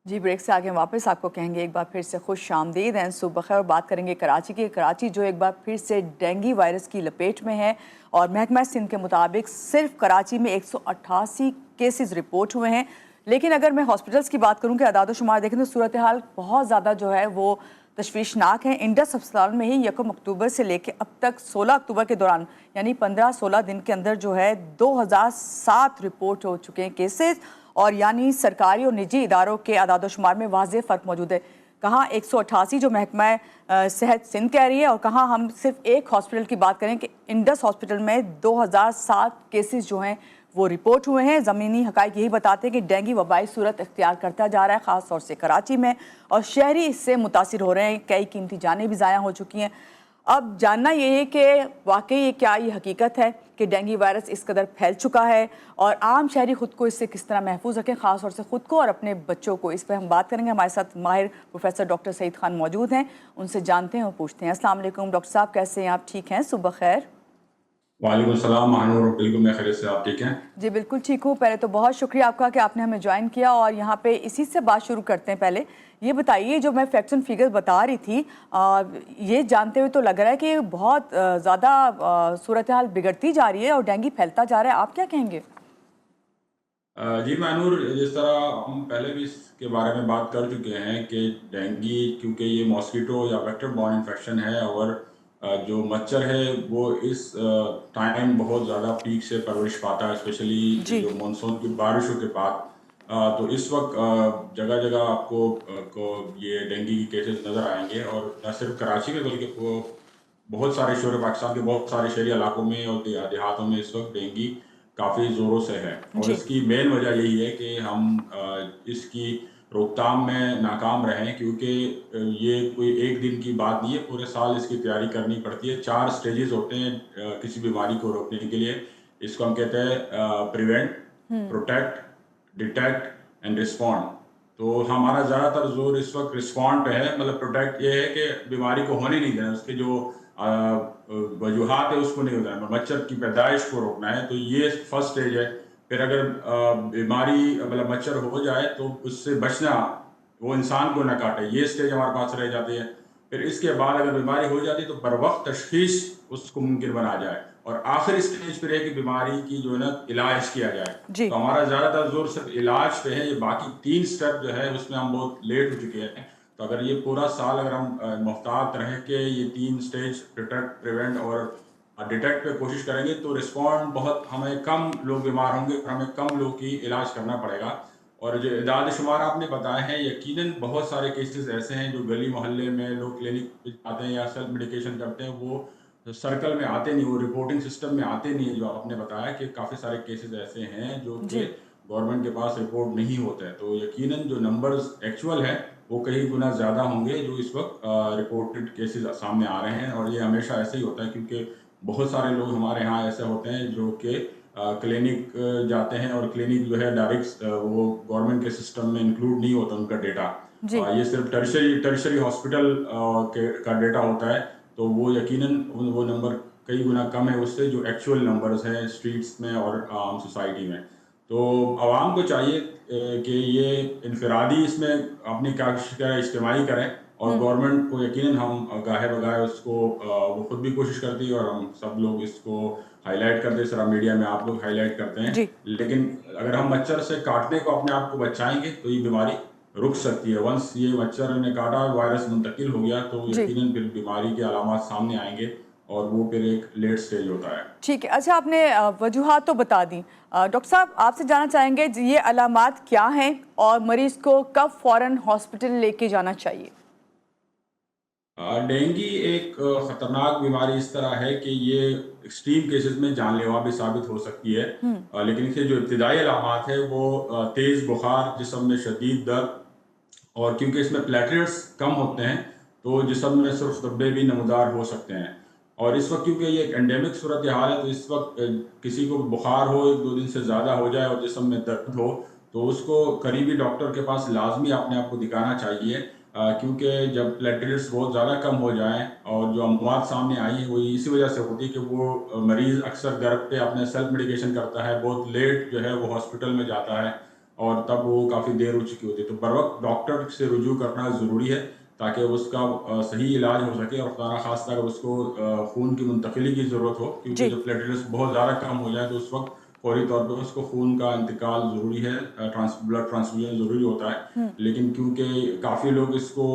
जी, break से आगे वापस आपको कहेंगे एक बार फिर से खुश आमदीद हैं, सुबह बखैर। और बात करेंगे कराची की। कराची जो एक बार फिर से डेंगू वायरस की लपेट में है और महकमा सिंध के मुताबिक सिर्फ कराची में 188 केसेस रिपोर्ट हुए हैं। लेकिन अगर मैं हॉस्पिटल्स की बात करूं कि अदाद शुमार देखें तो सूरत हाल बहुत ज़्यादा जो है वो तशवीशनाक है। इंडस अस्पताल में ही 1 अक्टूबर से लेकर अब तक 16 अक्टूबर के दौरान यानी 15-16 दिन के अंदर जो है 2007 रिपोर्ट हो चुके हैं केसेस। और यानी सरकारी और निजी इदारों के अदाद शुमार में वाज़ेह फ़र्क मौजूद है। कहाँ 188 जो महकमा सेहत सिंध कह रही है और कहाँ हम सिर्फ एक हॉस्पिटल की बात करें कि इंडस हॉस्पिटल में 2007 केसेस जो हैं वो रिपोर्ट हुए हैं। ज़मीनी हक़ाइक़ यही बताते हैं कि डेंगू वबाई सूरत इख्तियार करता जा रहा है, ख़ास तौर से कराची में, और शहरी इससे मुतासिर हो रहे हैं। कई कीमती जानें भी ज़ाया हो चुकी हैं। अब जानना ये है कि वाकई क्या ये हकीकत है कि डेंगू वायरस इस कदर फैल चुका है और आम शहरी ख़ुद को इससे किस तरह महफूज रखें, ख़ास तौर से ख़ुद को और अपने बच्चों को। इस पर हम बात करेंगे। हमारे साथ माहिर प्रोफेसर डॉक्टर सईद खान मौजूद हैं, उनसे जानते हैं और पूछते हैं। अस्सलाम वालेकुम डॉक्टर साहब, कैसे हैं आप? ठीक हैं? सुबह खैर। वालेकुम सलाम महानूर, बिल्कुल मैं खैरियत से। आप ठीक हैं? जी बिल्कुल ठीक हूँ। पहले तो बहुत शुक्रिया आपका कि आपने हमें ज्वाइन किया और यहाँ पे इसी से बात शुरू करते हैं। पहले ये बताइए, जो मैं फैक्ट्स एंड फिगर्स बता रही थी, ये जानते हुए तो लग रहा है कि बहुत ज़्यादा सूरत हाल बिगड़ती जा रही है और डेंगू फैलता जा रहा है। आप क्या कहेंगे? जी महानूर, जिस तरह हम पहले भी इसके बारे में बात कर चुके हैं कि डेंगू, क्योंकि ये मॉस्किटो या वेक्टर बॉर्न इन्फेक्शन है और जो मच्छर है वो इस टाइम बहुत ज़्यादा पीक से परवरिश पाता है, स्पेशली जो मानसून की बारिशों के बाद। तो इस वक्त जगह जगह आपको को ये डेंगू की केसेस नज़र आएंगे, और न सिर्फ कराची में बल्कि वो बहुत सारे शहर पाकिस्तान के बहुत सारे शहरी इलाकों में और देहातों में इस वक्त डेंगू काफ़ी ज़ोरों से है। और इसकी मेन वजह यही है कि हम इसकी रोकथाम में नाकाम रहे हैं, क्योंकि ये कोई एक दिन की बात नहीं है, पूरे साल इसकी तैयारी करनी पड़ती है। 4 स्टेजेस होते हैं किसी बीमारी को रोकने के लिए। इसको हम कहते हैं prevent, protect, detect and respond. तो हमारा ज़्यादातर जोर इस वक्त रिस्पॉन्ड पे है। मतलब प्रोटेक्ट ये है कि बीमारी को होने नहीं देना, उसके जो वजूहात है उसको नहीं होना, मच्छर की पैदाइश को रोकना है। तो ये फर्स्ट स्टेज है। फिर अगर बीमारी मतलब मच्छर हो जाए तो उससे बचना, वो इंसान को ना काटे, ये स्टेज हमारे पास रह जाती है। फिर इसके बाद अगर बीमारी हो जाती है तो बर वक्त तशखीस उसको मुमकिन बना जाए, और आखिरी स्टेज पर है कि बीमारी की जो है ना इलाज किया जाए। तो हमारा ज़्यादातर जोर सिर्फ इलाज पे है। ये बाकी 3 स्टेप जो है उसमें हम बहुत लेट हो चुके हैं। तो अगर ये पूरा साल अगर हम मुहतात रह के ये 3 स्टेज प्रोटेक्ट, प्रिवेंट और डिटेक्ट पे कोशिश करेंगे तो रिस्पॉन्ड बहुत, हमें कम लोग बीमार होंगे और हमें कम लोग की इलाज करना पड़ेगा। और जो इदाद शुमार आपने बताए हैं, यकीनन बहुत सारे केसेस ऐसे हैं जो गली मोहल्ले में लोग क्लिनिक आते हैं या सेल्फ मेडिकेशन करते हैं, वो सर्कल में आते नहीं, वो रिपोर्टिंग सिस्टम में आते नहीं है। जो आपने बताया कि काफ़ी सारे केसेस ऐसे हैं जो कि गवर्नमेंट के पास रिपोर्ट नहीं होते हैं। तो यकीनन जो नंबर्स एक्चुअल है वो कई गुना ज़्यादा होंगे जो इस वक्त रिपोर्टेड केसेस सामने आ रहे हैं। और ये हमेशा ऐसे ही होता है, क्योंकि बहुत सारे लोग हमारे यहाँ ऐसे होते हैं जो कि क्लिनिक जाते हैं और क्लिनिक जो है डायरेक्ट वो गवर्नमेंट के सिस्टम में इंक्लूड नहीं होता उनका डेटा। ये सिर्फ टर्शरी हॉस्पिटल का डेटा होता है। तो वो यकीनन वो नंबर कई गुना कम है उससे जो एक्चुअल नंबर्स हैं स्ट्रीट्स में और आम सोसाइटी में। तो आवाम को चाहिए कि ये इनफरादी इसमें अपनी कोशिश करें, इज्तिमाई करें, और गवर्नमेंट को यकीनन हम गाहे बगाहे उसको वो खुद भी कोशिश करती है और हम सब लोग इसको हाईलाइट करते हैं, सारा मीडिया में आप लोग हाईलाइट करते हैं। लेकिन अगर हम मच्छर से काटने को अपने आप को बचाएंगे तो ये बीमारी रुक सकती है। वंस ये मच्छर ने काटा, वायरस मुंतकिल हो गया, तो यकीनन फिर बीमारी के अलामात सामने आएंगे और वो फिर एक लेट स्टेज होता है। ठीक है, अच्छा आपने वजूहात तो बता दी। डॉक्टर साहब आपसे जानना चाहेंगे ये अलामात क्या हैं और मरीज को कब फौरन हॉस्पिटल लेके जाना चाहिए? डेंगू एक खतरनाक बीमारी इस तरह है कि ये एक्सट्रीम केसेस में जानलेवा भी साबित हो सकती है। लेकिन इसके जो इब्तिदाई अलामात है वो तेज़ बुखार, जिस्म में शदीद दर्द, और क्योंकि इसमें प्लेटलेट्स कम होते हैं तो जिस्म में सिर्फ धब्बे भी नमदार हो सकते हैं। और इस वक्त क्योंकि ये एक एंडेमिक सूरत हाल है, तो इस वक्त किसी को बुखार हो 1-2 दिन से ज़्यादा हो जाए और जिस्म में दर्द हो तो उसको करीबी डॉक्टर के पास लाजमी अपने आप को दिखाना चाहिए, क्योंकि जब प्लेटलेट्स बहुत ज़्यादा कम हो जाएं और जो अमवात सामने आई है वो इसी वजह से होती है कि वो मरीज़ अक्सर घर पे अपने सेल्फ मेडिकेशन करता है, बहुत लेट जो है वो हॉस्पिटल में जाता है। اور تب وہ کافی دیر ہو چکی ہوتی ہے. تو بر وقت ڈاکٹر سے رجوع کرنا ضروری ہے تاکہ اس کا صحیح علاج ہو سکے. اور خدا نخواستہ اگر اس کو خون کی منتقلی کی ضرورت ہو, کیونکہ جی جب پلیٹلیٹس بہت زیادہ کم ہو جائیں تو اس وقت فوری طور پہ اس کو خون کا انتقال ضروری ہے, بلڈ ٹرانسفیوژن ضروری ہوتا ہے. لیکن کیونکہ کافی لوگ اس کو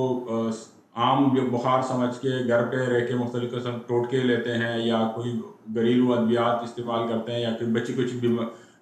عام بخار سمجھ کے گھر پہ رہ کے مختلف قسم ٹوٹکے لیتے ہیں یا کوئی گھریلو ادویات استعمال کرتے ہیں یا پھر بچی کچھ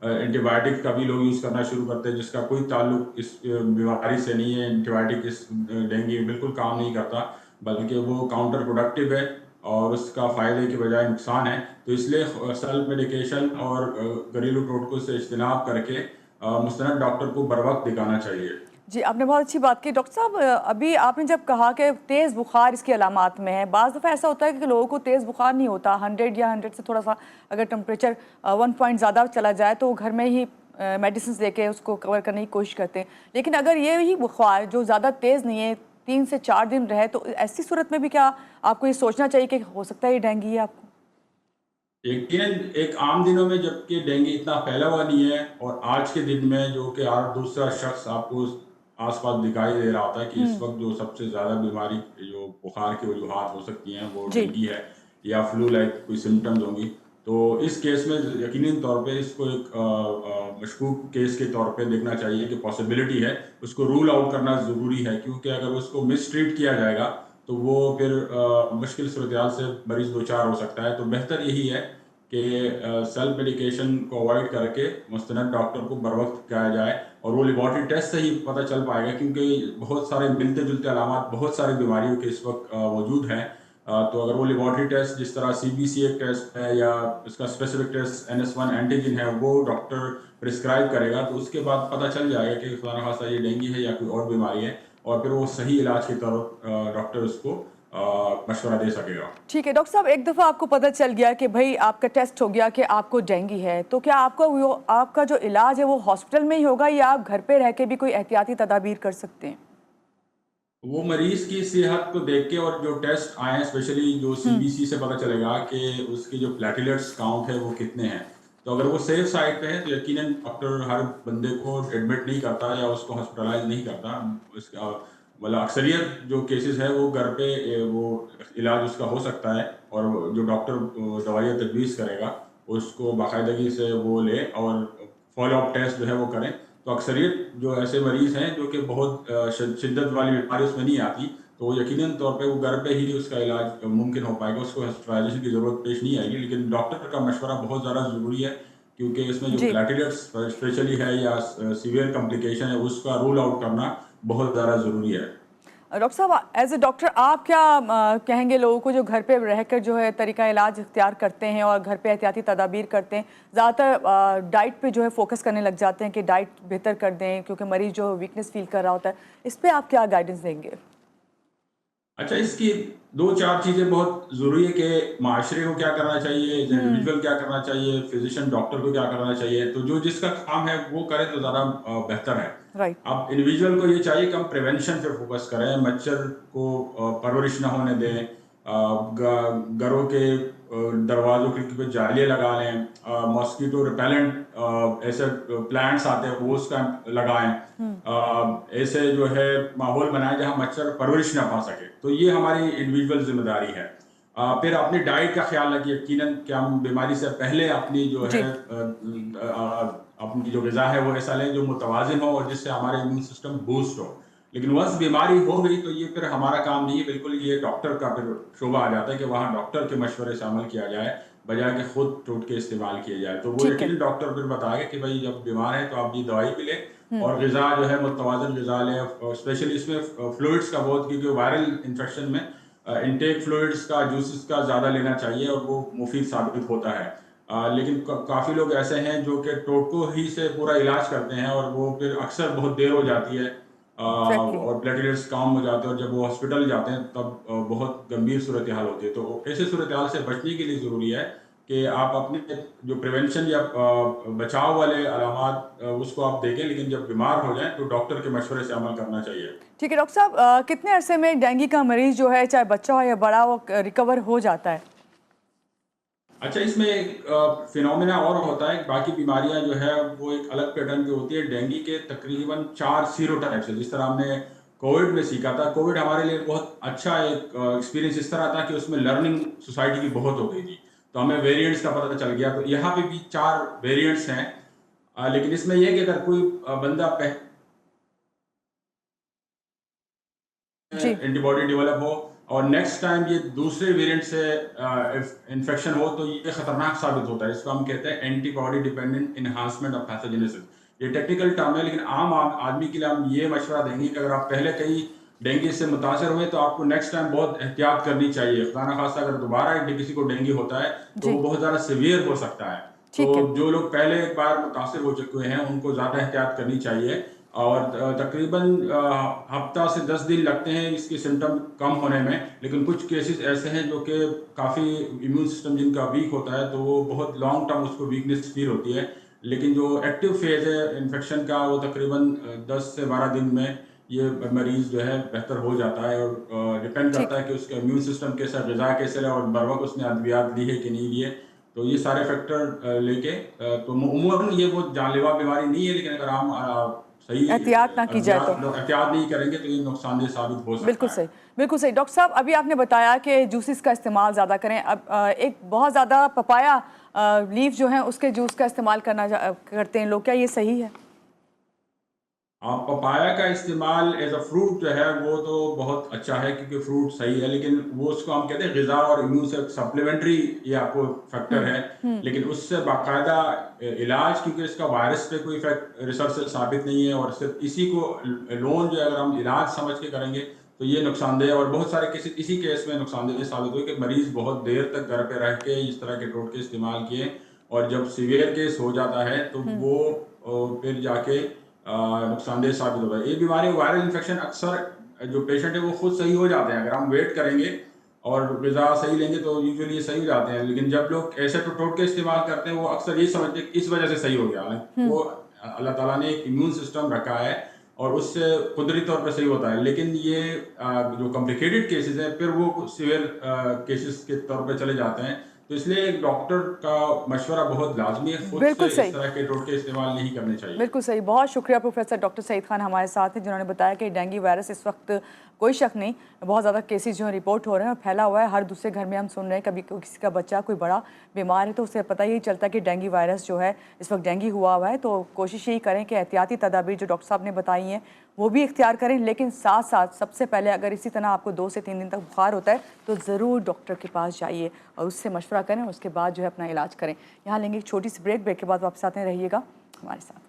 اینٹی بایوٹک کا بھی لوگ یوز کرنا شروع کرتے ہیں جس کا کوئی تعلق اس بیماری سے نہیں ہے. اینٹی بایوٹک اس ڈینگی بالکل کام نہیں کرتا, بلکہ وہ کاؤنٹر پروڈکٹیو ہے اور اس کا فائدے کی بجائے نقصان ہے. تو اس لیے سیلف میڈیکیشن اور گھریلو ٹوٹکوں سے اجتناب کر کے مستند ڈاکٹر کو بر وقت دکھانا چاہیے. جی, آپ نے بہت اچھی بات کی. ڈاکٹر صاحب, ابھی آپ نے جب کہا کہ تیز بخار اس کی علامات میں ہے, بعض دفعہ ایسا ہوتا ہے کہ لوگوں کو تیز بخار نہیں ہوتا, 100 یا 100 سے تھوڑا سا اگر ٹمپریچر 1 پوائنٹ زیادہ چلا جائے تو وہ گھر میں ہی میڈیسنز لے کے اس کو کور کرنے کی کوشش کرتے ہیں. لیکن اگر یہ ہی بخار جو زیادہ تیز نہیں ہے 3 سے 4 دن رہے تو ایسی صورت میں بھی کیا آپ کو یہ سوچنا چاہیے کہ ہو سکتا ہے یہ ڈینگی ہے آپ کو؟ یقیناً ایک عام دنوں میں جبکہ ڈینگی اتنا پھیلا ہوا نہیں ہے, اور آج کے دن میں جو کہ ہر دوسرا شخص آپ کو آس پاس دکھائی دے رہا ہوتا ہے کہ اس وقت جو سب سے زیادہ بیماری جو بخار کی وجوہات ہو سکتی ہیں وہ جی ڈینگی ہے یا فلو لائک کوئی سمٹمز ہوں گی. تو اس کیس میں یقیناً طور پہ اس کو ایک مشکوک کیس کے طور پہ دیکھنا چاہیے کہ پاسبلٹی ہے, اس کو رول آؤٹ کرنا ضروری ہے, کیونکہ اگر اس کو مس ٹریٹ کیا جائے گا تو وہ پھر مشکل صورتحال سے مریض دوچار ہو سکتا ہے. تو بہتر یہی ہے کہ سیلف میڈیکیشن کو اوائڈ کر کے مستند ڈاکٹر کو بر وقت دکھایا جائے, اور وہ لیبارٹری ٹیسٹ سے ہی پتہ چل پائے گا, کیونکہ بہت سارے ملتے جلتے علامات بہت ساری بیماریوں کے اس وقت موجود ہیں. تو اگر وہ لیبارٹری ٹیسٹ جس طرح CBC ایک ٹیسٹ ہے یا اس کا اسپیسیفک ٹیسٹ NS1 اینٹیجن ہے وہ ڈاکٹر پرسکرائب کرے گا, تو اس کے بعد پتہ چل جائے گا کہ خدا نخواستہ یہ ڈینگی ہے یا کوئی اور بیماری ہے, اور پھر وہ صحیح علاج کی طرف ڈاکٹر اس کو مشورہ دے سکے گا. ٹھیک ہے ڈاکٹر صاحب, ایک دفعہ آپ کو پتہ چل گیا کہ بھائی آپ کا ٹیسٹ ہو گیا کہ آپ کو ڈینگی ہے, تو کیا آپ کا جو علاج ہے وہ ہاسپٹل میں ہی ہوگا یا آپ گھر پہ رہ کے بھی کوئی احتیاطی تدابیر کر سکتے ہیں؟ وہ مریض کی صحت کو دیکھ کے اور جو ٹیسٹ آئے ہیں اسپیشلی جو CBC سے پتہ چلے گا کہ اس کی جو پلیٹلیٹس کاؤنٹ ہے وہ کتنے ہیں. تو اگر وہ سیف سائڈ پہ ہے تو یقیناً ڈاکٹر ہر بندے کو ایڈمٹ نہیں کرتا یا اس کو ہاسپٹلائز نہیں کرتا. اس کا مطلب اکثریت جو کیسز ہے وہ گھر پہ وہ علاج اس کا ہو سکتا ہے, اور جو ڈاکٹر دوائی تجویز کرے گا اس کو باقاعدگی سے وہ لے اور فالو اپ ٹیسٹ جو ہے وہ کریں. تو اکثریت جو ایسے مریض ہیں جو کہ بہت شدت والی بیماری اس میں نہیں آتی, تو وہ یقیناً طور پہ وہ گھر پہ ہی اس کا علاج ممکن ہو پائے گا, اس کو ہاسپٹلائزیشن کی ضرورت پیش نہیں آئے گی. لیکن ڈاکٹر کا مشورہ بہت زیادہ ضروری ہے, کیونکہ اس میں جو جی پلیٹلیٹس اسپیشلی ہے یا سیویئر کمپلیکیشن ہے اس کا رول آؤٹ کرنا بہت زیادہ ضروری ہے. ڈاکٹر صاحب, ایز اے ڈاکٹر آپ کیا کہیں گے لوگوں کو جو گھر پہ رہ کر جو ہے طریقہ علاج اختیار کرتے ہیں اور گھر پہ احتیاطی تدابیر کرتے ہیں, زیادہ تر ڈائٹ پہ جو ہے فوکس کرنے لگ جاتے ہیں کہ ڈائٹ بہتر کر دیں کیونکہ مریض جو ویکنس فیل کر رہا ہوتا ہے, اس پہ آپ کیا گائیڈنس دیں گے؟ اچھا, اس کی 2-4 چیزیں بہت ضروری ہے کہ معاشرے کو کیا کرنا چاہیے, انڈیویجول کیا کرنا چاہیے, فزیشین ڈاکٹر کو کیا کرنا چاہیے. تو جو جس کا کام ہے وہ کرے تو زیادہ بہتر ہے. رائٹ. اب انڈیویجول کو یہ چاہیے کہ ہم پریونشن پہ فوکس کریں, مچھر کو پرورش نہ ہونے دیں, گھروں کے دروازوں کھڑکی پہ جالیاں لگا لیں, ماسکیٹو ریپیلنٹ ایسے پلانٹس آتے ہیں وہ اس کا لگائیں, ایسے جو ہے ماحول بنائیں جہاں مچھر پرورش نہ پا سکے. تو یہ ہماری انڈیویجول ذمہ داری ہے. پھر اپنی ڈائٹ کا خیال رکھیے, یقیناً کہ ہم بیماری سے پہلے اپنی جو ہے اپنی جو غذا ہے وہ ایسا لیں جو متوازن ہو اور جس سے ہمارا امیون سسٹم بوسٹ ہو. لیکن once بیماری ہو گئی تو یہ پھر ہمارا کام نہیں ہے, بالکل یہ ڈاکٹر کا پھر شعبہ آ جاتا ہے کہ وہاں ڈاکٹر کے مشورے سے عمل کیا جائے بجائے کہ خود ٹوٹکے استعمال کیے جائے. تو وہ یقیناً ڈاکٹر پھر بتائے گا کہ بھائی جب بیمار ہے تو آپ یہ دوائی بھی لیں اور غذا جو ہے متوازن غذا لیں. اسپیشلی اس میں فلوئڈس کا بہت, کیونکہ وائرل انفیکشن میں انٹیک فلوئڈس کا جوسز کا زیادہ لینا چاہیے اور وہ مفید ثابت ہوتا ہے. لیکن کافی لوگ ایسے ہیں جو کہ ٹوٹکوں ہی سے پورا علاج کرتے ہیں اور وہ پھر اکثر بہت دیر ہو جاتی ہے اور پلیٹلیٹس کام ہو جاتے ہیں, اور جب وہ ہاسپٹل جاتے ہیں تب بہت گمبھیر صورتحال ہوتی ہے. تو ایسے صورتحال سے بچنے کے لیے ضروری ہے کہ آپ اپنے جو پریونشن یا بچاؤ والے علامات اس کو آپ دیکھیں, لیکن جب بیمار ہو جائیں تو ڈاکٹر کے مشورے سے عمل کرنا چاہیے. ٹھیک ہے ڈاکٹر صاحب, کتنے عرصے میں ڈینگی کا مریض جو ہے چاہے بچہ ہو یا بڑا ہو ریکور ہو جاتا ہے؟ अच्छा, इसमें एक फिनोमेना और होता है, बाकी बीमारियां जो है वो एक अलग पैटर्न की होती है। डेंगू के तकरीबन 4 सीरोटाइप्स है। जिस तरह हमने कोविड में सीखा था, कोविड हमारे लिए बहुत अच्छा एक एक्सपीरियंस इस तरह था कि उसमें लर्निंग सोसाइटी की बहुत हो गई थी, तो हमें वेरिएंट्स का पता चल गया। तो यहाँ पे भी 4 वेरिएंट्स हैं, लेकिन इसमें यह है कि अगर कोई बंदा जी। एंटीबॉडी डेवलप हो और नेक्स्ट टाइम ये दूसरे वेरिएंट से इन्फेक्शन हो, तो ये खतरनाक साबित होता है। इसको हम कहते हैं antibody dependent enhancement of pathogenesis. ये टेक्निकल टर्म है, लेकिन आम आदमी के लिए हम ये मशवरा देंगे कि अगर आप पहले कहीं डेंगू से मुतासर हुए तो आपको नेक्स्ट टाइम बहुत एहतियात करनी चाहिए। खुदा न खास्ता अगर दोबारा किसी को डेंगू होता है तो जी। वो बहुत ज़्यादा सीवियर हो सकता है। तो ठीक है। जो लोग पहले एक बार मुतासर हो चुके हैं उनको ज़्यादा एहतियात करनी चाहिए, और तकरीबन हफ्ता से 10 दिन लगते हैं इसके सिम्टम कम होने में। लेकिन कुछ केसेस ऐसे हैं जो कि काफ़ी इम्यून सिस्टम जिनका वीक होता है, तो वो बहुत लॉन्ग टर्म उसको वीकनेस फील होती है। लेकिन जो एक्टिव फेज है इन्फेक्शन का, वो तकरीबन 10 से 12 दिन में ये मरीज जो है बेहतर हो जाता है। और डिपेंड ठीक करता है कि उसका इम्यून सिस्टम कैसा, ग़िज़ा कैसे रहा और बर वक्त उसने अद्वियात ली है कि नहीं लिए। तो ये सारे फैक्टर लेके तो उमूमन ये वो जानलेवा बीमारी नहीं है, लेकिन अगर हम सही एहतियात ना की जाए तो। एहतियात नहीं करेंगे तो ये नुकसानदेह साबित हो बिल्कुल सकता है। सही, बिल्कुल सही। डॉक्टर साहब, अभी आपने बताया कि जूसेस का इस्तेमाल ज़्यादा करें। अब एक बहुत ज़्यादा पपाया लीफ जो है उसके जूस का इस्तेमाल करते हैं लोग, क्या ये सही है? पपाया का इस्तेमाल एज अ फ्रूट जो है वो तो बहुत अच्छा है, क्योंकि फ्रूट सही है, लेकिन वो उसको हम कहते हैं ग़िज़ा और इम्यून से सप्लीमेंट्री ये आपको फैक्टर है। लेकिन उससे बाकायदा इलाज, क्योंकि इसका वायरस पे कोई इफेक्ट रिसर्च से साबित नहीं है, और सिर्फ इसी को लोन जो है अगर हम इलाज समझ के करेंगे तो ये नुकसानदेह। और बहुत सारे इसी केस में नुकसानदेह साबित हुए कि मरीज़ बहुत देर तक घर पे रह के इस तरह के टोटके इस्तेमाल किए, और जब सीवियर केस हो जाता है तो वो फिर जाके नुकसानदेह साबित होता है। ये बीमारी वायरल इन्फेक्शन अक्सर जो पेशेंट है वो खुद सही हो जाते हैं, अगर हम वेट करेंगे और ग़िज़ा सही लेंगे तो यूजुअली ये सही हो जाते हैं। लेकिन जब लोग ऐसे टोटके इस्तेमाल करते हैं वो अक्सर ये समझते हैं कि इस वजह से सही हो गया। वो अल्लाह ताला ने एक इम्यून सिस्टम रखा है और उससे कुदरती तौर पर सही होता है। लेकिन ये जो कॉम्प्लिकेटेड केसेस हैं फिर वो सीवियर केसेस के तौर पर चले जाते हैं। तो इसलिए एक डॉक्टर का मशवरा बहुत लाजमी है, खुद से बिल्कुल इस सही, तरह के टोटके इस्तेमाल नहीं करने चाहिए। बिल्कुल सही। बहुत शुक्रिया प्रोफेसर डॉक्टर सईद खान हमारे साथ हैं, जिन्होंने बताया कि डेंगू वायरस इस वक्त कोई शक नहीं, बहुत ज़्यादा केसेस जो हैं रिपोर्ट हो रहे हैं और फैला हुआ है। हर दूसरे घर में हम सुन रहे हैं कभी किसी का बच्चा कोई बड़ा बीमार है तो उससे पता ही चलता है कि डेंगू वायरस जो है इस वक्त डेंगू हुआ है। तो कोशिश यही करें कि एहतियाती तदाबीर जो डॉक्टर साहब ने बताई हैं वो भी इख्तियार करें, लेकिन साथ साथ सबसे पहले अगर इसी तरह आपको 2 से 3 दिन तक बुखार होता है तो ज़रूर डॉक्टर के पास जाइए और उससे मशवरा करें और उसके बाद जो है अपना इलाज करें। यहाँ लेंगे एक छोटी सी ब्रेक के बाद वापस आते हैं, रहिएगा हमारे साथ।